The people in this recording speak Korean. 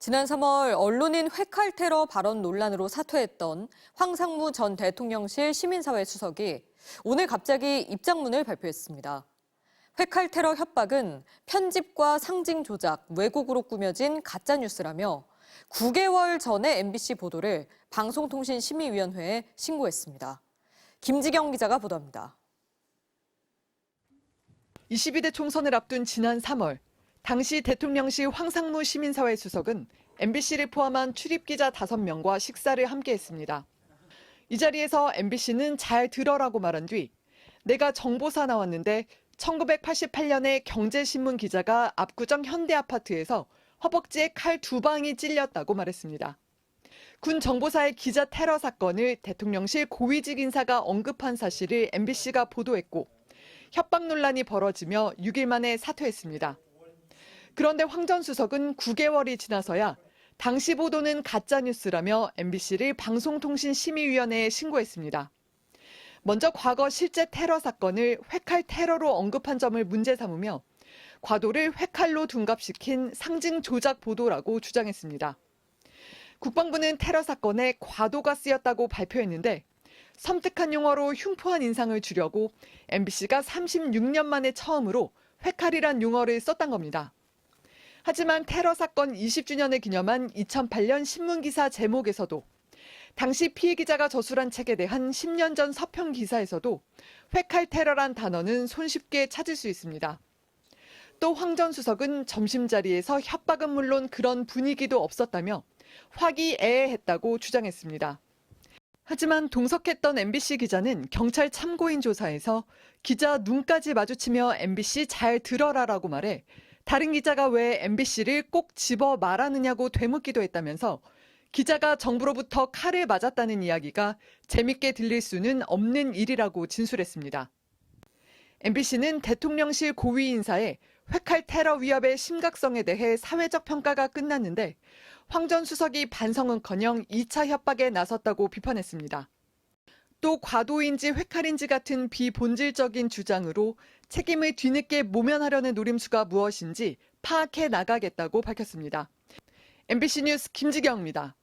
지난 3월 언론인 회칼 테러 발언 논란으로 사퇴했던 황상무 전 대통령실 시민사회 수석이 오늘 갑자기 입장문을 발표했습니다. 회칼 테러 협박은 편집과 상징 조작, 왜곡으로 꾸며진 가짜뉴스라며 9개월 전에 MBC 보도를 방송통신심의위원회에 신고했습니다. 김지경 기자가 보도합니다. 22대 총선을 앞둔 지난 3월, 당시 대통령실 황상무 시민사회 수석은 MBC를 포함한 출입기자 5명과 식사를 함께했습니다. 이 자리에서 MBC는 잘 들어라고 말한 뒤 내가 정보사 나왔는데 1988년에 경제신문 기자가 압구정 현대아파트에서 허벅지에 칼 2방이 찔렸다고 말했습니다. 군 정보사의 기자 테러 사건을 대통령실 고위직 인사가 언급한 사실을 MBC가 보도했고 협박 논란이 벌어지며 6일 만에 사퇴했습니다. 그런데 황 전 수석은 9개월이 지나서야 당시 보도는 가짜뉴스라며 MBC를 방송통신심의위원회에 신고했습니다. 먼저 과거 실제 테러 사건을 회칼 테러로 언급한 점을 문제 삼으며 과도를 회칼로 둔갑시킨 상징 조작 보도라고 주장했습니다. 국방부는 테러 사건에 과도가 쓰였다고 발표했는데 섬뜩한 용어로 흉포한 인상을 주려고 MBC가 36년 만에 처음으로 회칼이란 용어를 썼던 겁니다. 하지만 테러 사건 20주년을 기념한 2008년 신문기사 제목에서도 당시 피해 기자가 저술한 책에 대한 10년 전 서평 기사에서도 회칼 테러란 단어는 손쉽게 찾을 수 있습니다. 또 황 전 수석은 점심자리에서 협박은 물론 그런 분위기도 없었다며 화기애애했다고 주장했습니다. 하지만 동석했던 MBC 기자는 경찰 참고인 조사에서 기자 눈까지 마주치며 MBC 잘 들어라라고 말해 다른 기자가 왜 MBC를 꼭 집어 말하느냐고 되묻기도 했다면서 기자가 정부로부터 칼을 맞았다는 이야기가 재밌게 들릴 수는 없는 일이라고 진술했습니다. MBC는 대통령실 고위 인사의 회칼 테러 위협의 심각성에 대해 사회적 평가가 끝났는데 황 전 수석이 반성은커녕 2차 협박에 나섰다고 비판했습니다. 또 과도인지 회칼인지 같은 비본질적인 주장으로 책임을 뒤늦게 모면하려는 노림수가 무엇인지 파악해 나가겠다고 밝혔습니다. MBC 뉴스 김지경입니다.